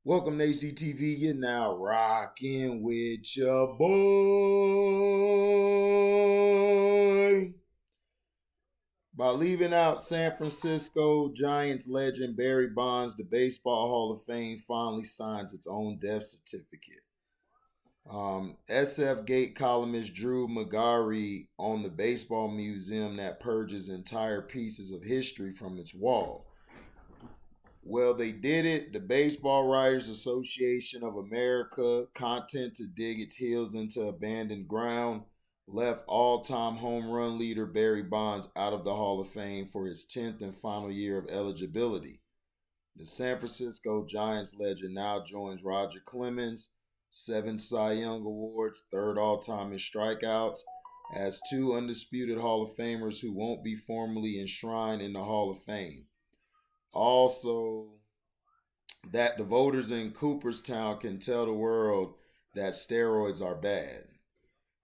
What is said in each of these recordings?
Welcome to HDTV. You're now rocking with your boy. By leaving out San Francisco Giants legend Barry Bonds, the Baseball Hall of Fame finally signs its own death certificate. SF Gate columnist Drew Magari on the Baseball Museum that purges entire pieces of history from its wall. Well, they did it. The Baseball Writers Association of America, content to dig its heels into abandoned ground, left all-time home run leader Barry Bonds out of the Hall of Fame for his 10th and final year of eligibility. The San Francisco Giants legend now joins Roger Clemens, 7 Cy Young Awards, third all-time in strikeouts, as two undisputed Hall of Famers who won't be formally enshrined in the Hall of Fame. Also, that the voters in Cooperstown can tell the world that steroids are bad.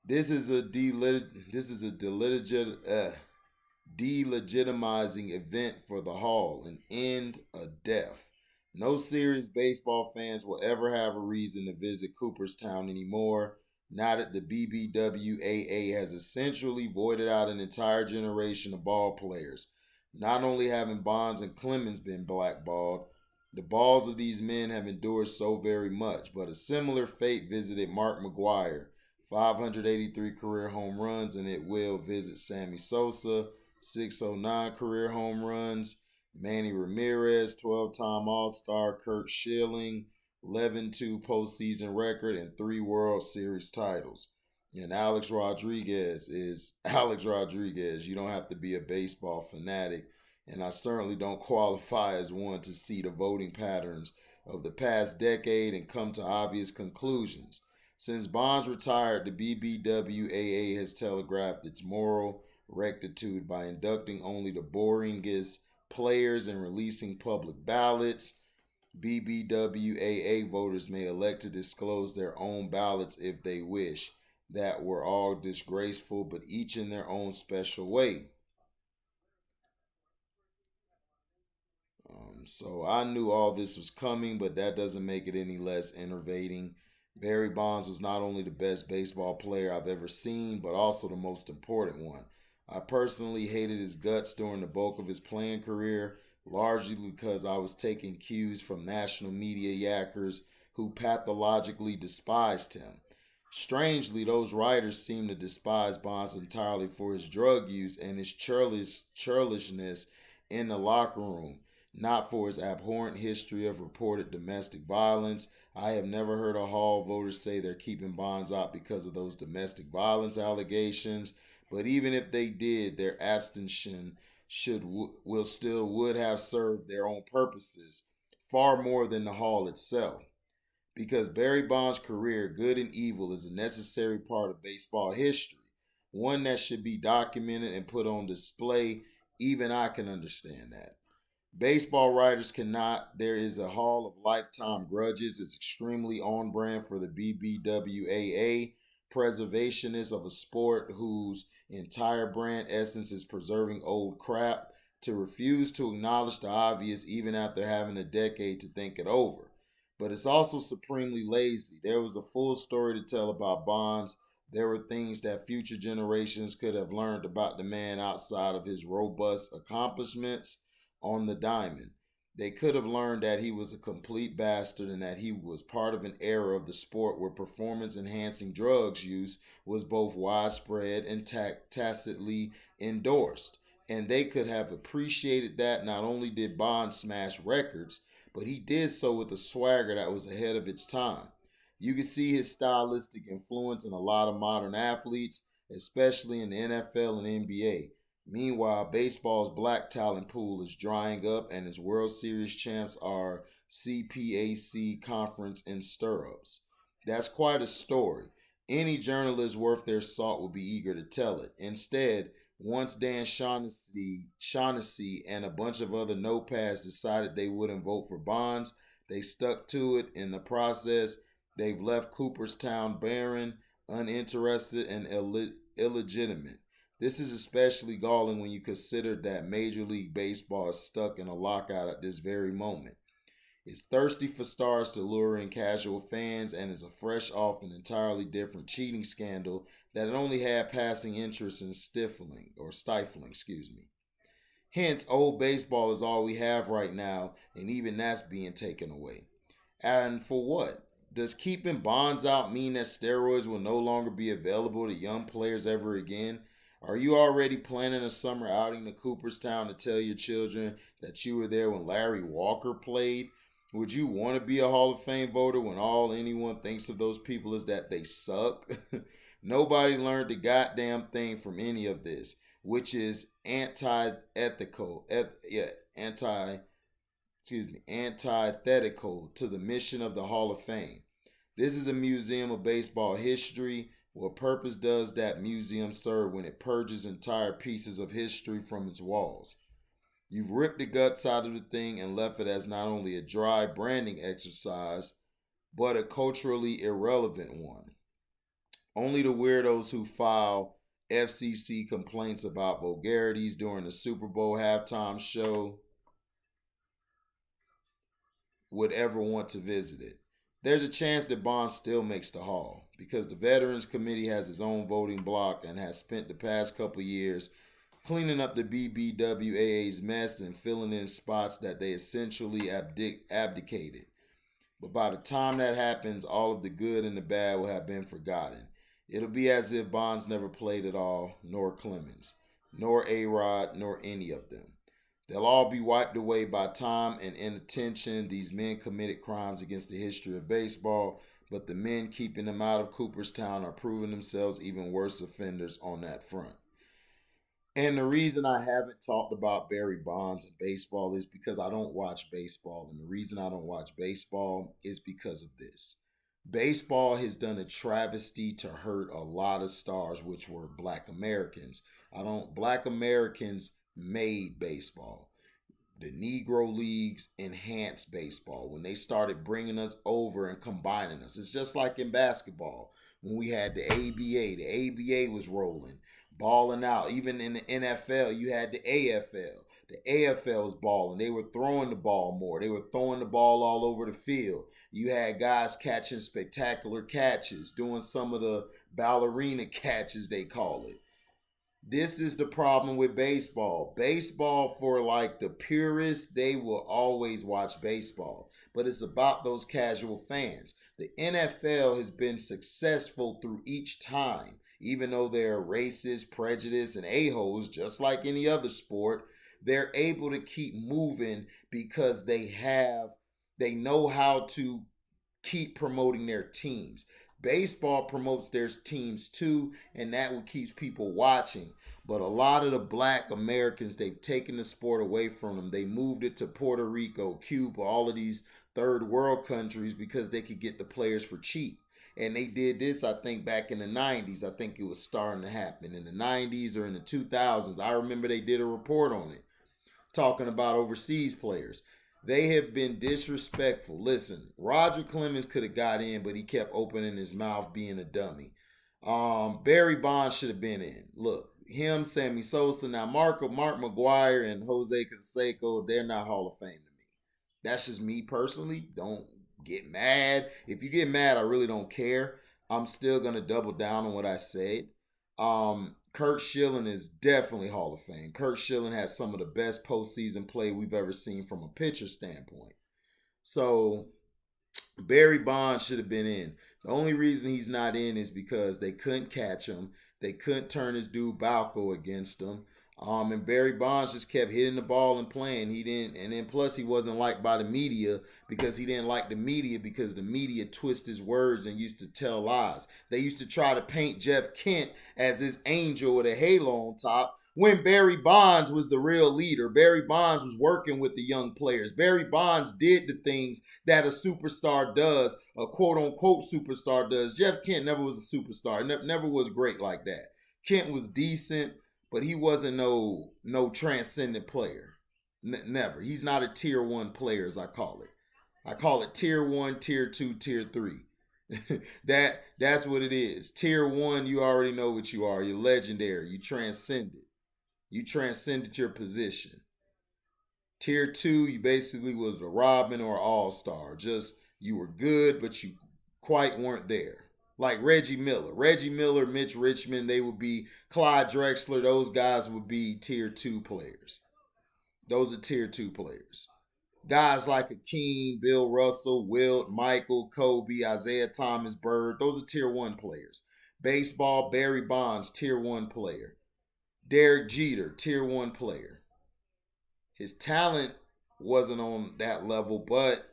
This is a delegitimizing event for the Hall, an end, a death. No serious baseball fans will ever have a reason to visit Cooperstown anymore, now that the BBWAA has essentially voided out an entire generation of ball players. Not only having Bonds and Clemens been blackballed, the balls of these men have endured so very much, but a similar fate visited Mark McGwire, 583 career home runs, and it will visit Sammy Sosa, 609 career home runs, Manny Ramirez, 12-time All-Star, Kurt Schilling, 11-2 postseason record, and 3 World Series titles. And Alex Rodriguez is Alex Rodriguez. You don't have to be a baseball fanatic, and I certainly don't qualify as one to see the voting patterns of the past decade and come to obvious conclusions. Since Bonds retired, the BBWAA has telegraphed its moral rectitude by inducting only the boringest players and releasing public ballots. BBWAA voters may elect to disclose their own ballots if they wish. That were all disgraceful, but each in their own special way. So I knew all this was coming, but that doesn't make it any less enervating. Barry Bonds was not only the best baseball player I've ever seen, but also the most important one. I personally hated his guts during the bulk of his playing career, largely because I was taking cues from national media yackers who pathologically despised him. Strangely, those writers seem to despise Bonds entirely for his drug use and his churlishness in the locker room, not for his abhorrent history of reported domestic violence. I have never heard a Hall voter say they're keeping Bonds out because of those domestic violence allegations, but even if they did, their abstention would have served their own purposes far more than the Hall itself. Because Barry Bonds' career, good and evil, is a necessary part of baseball history, one that should be documented and put on display. Even I can understand that. Baseball writers cannot. There is a Hall of Lifetime Grudges. It's extremely on brand for the BBWAA, preservationists of a sport whose entire brand essence is preserving old crap, to refuse to acknowledge the obvious even after having a decade to think it over. But it's also supremely lazy. There was a full story to tell about Bonds. There were things that future generations could have learned about the man outside of his robust accomplishments on the diamond. They could have learned that he was a complete bastard and that he was part of an era of the sport where performance enhancing drugs use was both widespread and tacitly endorsed. And they could have appreciated that. Not only did Bond smash records, but he did so with a swagger that was ahead of its time. You can see his stylistic influence in a lot of modern athletes, especially in the NFL and NBA. Meanwhile, baseball's black talent pool is drying up, and its World Series champs are CPAC conference in stirrups. That's quite a story. Any journalist worth their salt would be eager to tell it. Instead, once Dan Shaughnessy and a bunch of other notepads decided they wouldn't vote for Bonds, they stuck to it. In the process, they've left Cooperstown barren, uninterested, and illegitimate. This is especially galling when you consider that Major League Baseball is stuck in a lockout at this very moment. Is thirsty for stars to lure in casual fans and is a fresh off an entirely different cheating scandal that it only had passing interest in stifling, excuse me. Hence, old baseball is all we have right now, and even that's being taken away. And for what? Does keeping bonds out mean that steroids will no longer be available to young players ever again? Are you already planning a summer outing to Cooperstown to tell your children that you were there when Larry Walker played? Would you want to be a Hall of Fame voter when all anyone thinks of those people is that they suck? Nobody learned a goddamn thing from any of this, which is anti-ethical, antithetical to the mission of the Hall of Fame. This is a museum of baseball history. What purpose does that museum serve when it purges entire pieces of history from its walls? You've ripped the guts out of the thing and left it as not only a dry branding exercise, but a culturally irrelevant one. Only the weirdos who file FCC complaints about vulgarities during the Super Bowl halftime show would ever want to visit it. There's a chance that Bond still makes the Hall because the Veterans Committee has its own voting block and has spent the past couple years cleaning up the BBWAA's mess and filling in spots that they essentially abdicated. But by the time that happens, all of the good and the bad will have been forgotten. It'll be as if Bonds never played at all, nor Clemens, nor A-Rod, nor any of them. They'll all be wiped away by time and inattention. These men committed crimes against the history of baseball, but the men keeping them out of Cooperstown are proving themselves even worse offenders on that front. And the reason I haven't talked about Barry Bonds and baseball is because I don't watch baseball. And the reason I don't watch baseball is because of this. Baseball has done a travesty to hurt a lot of stars, which were black Americans. Black Americans made baseball. The Negro Leagues enhanced baseball when they started bringing us over and combining us. It's just like in basketball when we had the ABA. The ABA was rolling, balling out. Even in the NFL, you had the AFL. The AFL was balling. They were throwing the ball more. They were throwing the ball all over the field. You had guys catching spectacular catches, doing some of the ballerina catches, they call it. This is the problem with baseball. Baseball, for like the purists, they will always watch baseball. But it's about those casual fans. The NFL has been successful through each time. Even though they're racist, prejudiced, and a-holes, just like any other sport, they're able to keep moving because they know how to keep promoting their teams. Baseball promotes their teams too, and that what keeps people watching. But a lot of the black Americans, they've taken the sport away from them. They moved it to Puerto Rico, Cuba, all of these third world countries because they could get the players for cheap. And they did this, I think, back in the 90s. I think it was starting to happen in the 90s or in the 2000s. I remember they did a report on it talking about overseas players. They have been disrespectful. Listen, Roger Clemens could have got in, but he kept opening his mouth being a dummy. Barry Bonds should have been in. Look, him, Sammy Sosa, now Mark McGuire and Jose Canseco, they're not Hall of Fame to me. That's just me personally. Don't get mad. If you get mad, I really don't care. I'm still gonna double down on what I said. Kurt Schilling is definitely Hall of Fame. Kurt Schilling has some of the best postseason play we've ever seen from a pitcher standpoint. So Barry Bonds should have been in. The only reason he's not in is because they couldn't catch him. They couldn't turn his dude Balco against him. And Barry Bonds just kept hitting the ball and playing. He didn't, and then plus he wasn't liked by the media because he didn't like the media because the media twist his words and used to tell lies. They used to try to paint Jeff Kent as this angel with a halo on top when Barry Bonds was the real leader. Barry Bonds was working with the young players. Barry Bonds did the things that a superstar does, a quote unquote superstar does. Jeff Kent never was a superstar, never was great like that. Kent was decent, but he wasn't no transcendent player. Never. He's not a tier one player, as I call it. I call it tier one, tier two, tier three. That's what it is. Tier one, you already know what you are. You're legendary. You transcended. You transcended your position. Tier 2, you basically was the Robin or all-star. Just you were good, but you quite weren't there. Like Reggie Miller. Reggie Miller, Mitch Richmond, they would be Clyde Drexler, those guys would be tier 2 players. Those are tier 2 players. Guys like Akeem, Bill Russell, Wilt, Michael, Kobe, Isaiah Thomas, Bird, those are tier 1 players. Baseball, Barry Bonds, tier 1 player. Derek Jeter, tier 1 player. His talent wasn't on that level, but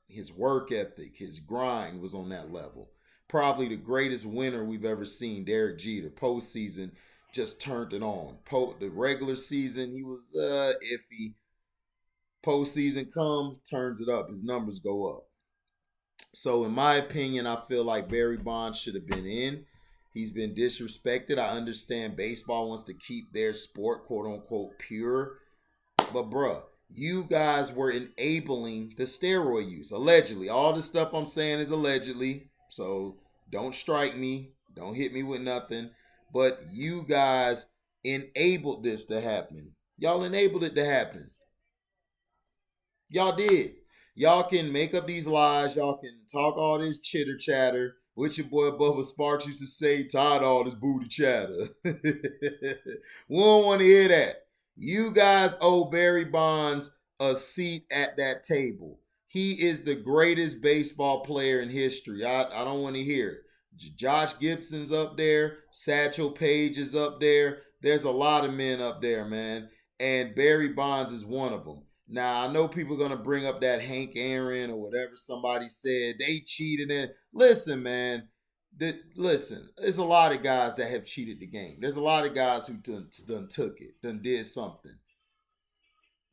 his work ethic, his grind was on that level. Probably the greatest winner we've ever seen, Derek Jeter. Postseason just turned it on. The regular season, he was iffy. Postseason come, turns it up. His numbers go up. So in my opinion, I feel like Barry Bonds should have been in. He's been disrespected. I understand baseball wants to keep their sport, quote unquote, pure. But bruh, you guys were enabling the steroid use. Allegedly. All the stuff I'm saying is allegedly. So don't strike me. Don't hit me with nothing. But you guys enabled this to happen. Y'all enabled it to happen. Y'all did. Y'all can make up these lies. Y'all can talk all this chitter chatter. What your boy Bubba Sparks used to say, tired of all this booty chatter. We don't want to hear that. You guys owe Barry Bonds a seat at that table. He is the greatest baseball player in history. I don't want to hear it. Josh Gibson's up there. Satchel Paige is up there. There's a lot of men up there, man. And Barry Bonds is one of them. Now, I know people are going to bring up that Hank Aaron or whatever somebody said. They cheated in. Listen, man. Listen, there's a lot of guys that have cheated the game. There's a lot of guys who done took it, done did something.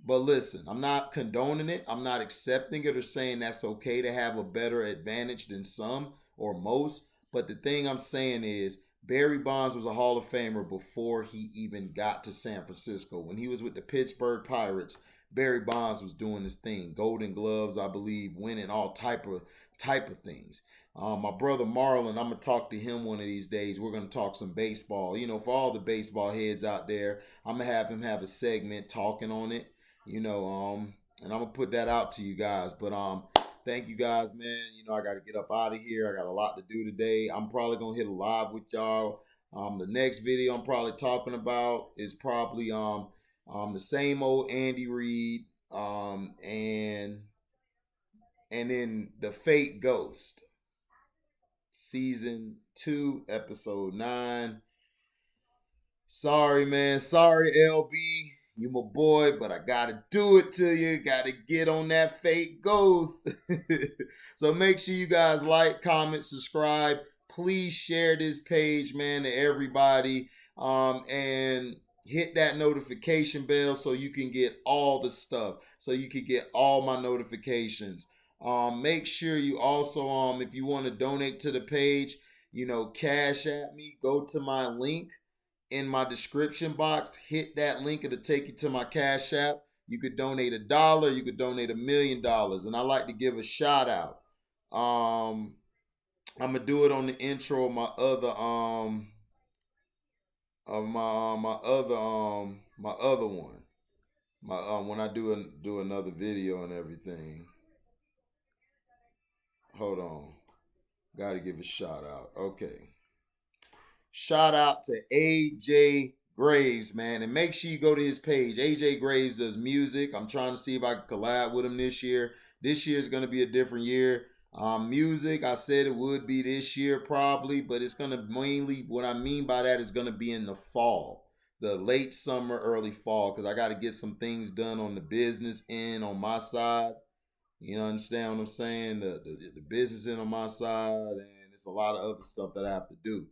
But listen, I'm not condoning it. I'm not accepting it or saying that's okay to have a better advantage than some or most. But the thing I'm saying is Barry Bonds was a Hall of Famer before he even got to San Francisco. When he was with the Pittsburgh Pirates, Barry Bonds was doing his thing. Golden Gloves, I believe, winning all type of things. My brother Marlon, I'm gonna talk to him one of these days. We're gonna talk some baseball. You know, for all the baseball heads out there, I'm gonna have him have a segment talking on it. And I'm gonna put that out to you guys. But thank you guys, man. I gotta get up out of here. I got a lot to do today. I'm probably gonna hit a live with y'all. The next video I'm probably talking about is probably the same old Andy Reid, and then the Fake Ghost, season 2, episode 9. Sorry, man. Sorry, LB. You my boy, but I gotta do it to you. Gotta get on that Fake Ghost. So make sure you guys like, comment, subscribe. Please share this page, man, to everybody. And hit that notification bell so you can get all the stuff. So you can get all my notifications. Make sure you also, if you want to donate to the page, cash at me. Go to my link in my description box. Hit that link. It'll take you to my Cash App. You could donate $1. You could donate $1 million. And I like to give a shout out. I'm gonna do it on the intro of my other my other one. My when I do another video and everything. Hold on. Gotta give a shout out. Okay. Shout out to AJ Graves, man. And make sure you go to his page. AJ Graves does music. I'm trying to see if I can collab with him this year. This year is going to be a different year. Music, I said it would be this year probably, but it's going to mainly, what I mean by that is going to be in the fall. The late summer, early fall, because I got to get some things done on the business end on my side. You understand what I'm saying? The business end on my side, and it's a lot of other stuff that I have to do.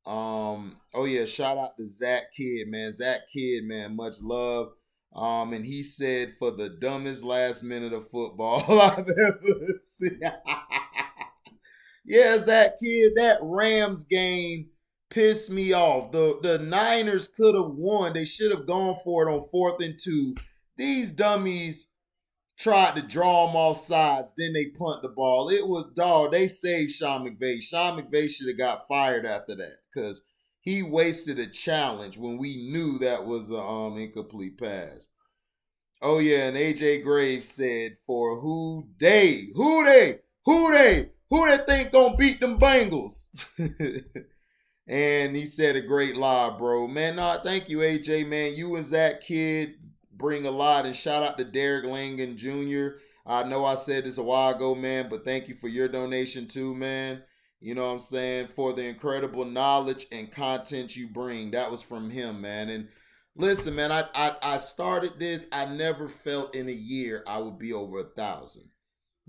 Oh yeah, shout out to Zach Kidd, man. Zach Kidd, man, much love. And he said for the dumbest last minute of football I've ever seen. Yeah, Zach Kidd, that Rams game pissed me off. The Niners could have won. They should have gone for it on 4th and 2. These dummies tried to draw them off sides. Then they punt the ball. It was, dog, they saved Sean McVay. Sean McVay should have got fired after that because he wasted a challenge when we knew that was an incomplete pass. Oh yeah, and AJ Graves said for who they think gonna beat them Bengals. And he said a great lie, bro. Man, nah, thank you, AJ, man. You and Zach Kidd bring a lot. And shout out to Derek Langan Jr. I know I said this a while ago, man, but thank you for your donation too, man. You know what I'm saying? For the incredible knowledge and content you bring. That was from him, man. And listen, man, I started this. I never felt in a year I would be over 1,000.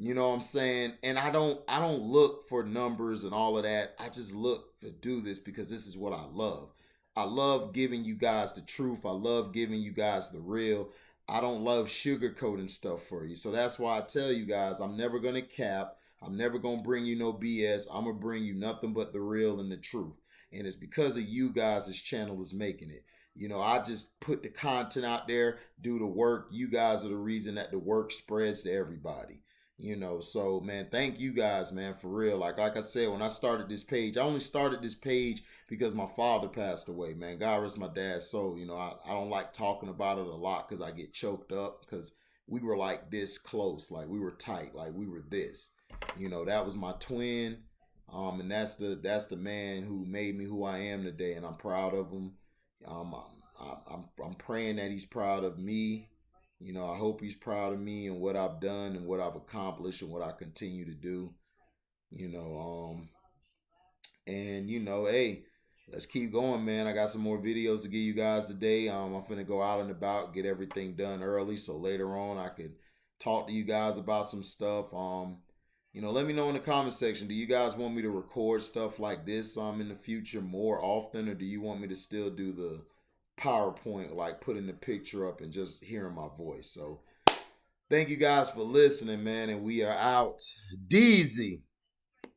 You know what I'm saying? And I don't look for numbers and all of that. I just look to do this because this is what I love. I love giving you guys the truth. I love giving you guys the real. I don't love sugarcoating stuff for you. So that's why I tell you guys I'm never gonna cap. I'm never gonna bring you no BS. I'm gonna bring you nothing but the real and the truth. And it's because of you guys this channel is making it. You know, I just put the content out there, do the work. You guys are the reason that the work spreads to everybody. You know, so man, thank you guys, man, for real. Like I said, when I started this page, I only started this page because my father passed away, man. God rest my dad's soul. You know, I don't like talking about it a lot because I get choked up because we were like this close, like we were tight, like we were this. You know, that was my twin. And that's the man who made me who I am today, and I'm proud of him. I'm praying that he's proud of me. You know, I hope he's proud of me and what I've done and what I've accomplished and what I continue to do. You know, and you know, hey, let's keep going, man. I got some more videos to give you guys today. I'm finna go out and about, get everything done early, so later on I could talk to you guys about some stuff. You know, let me know in the comment section. Do you guys want me to record stuff like this in the future more often, or do you want me to still do the PowerPoint, like putting the picture up and just hearing my voice? So thank you guys for listening, man, and we are out. Deezy.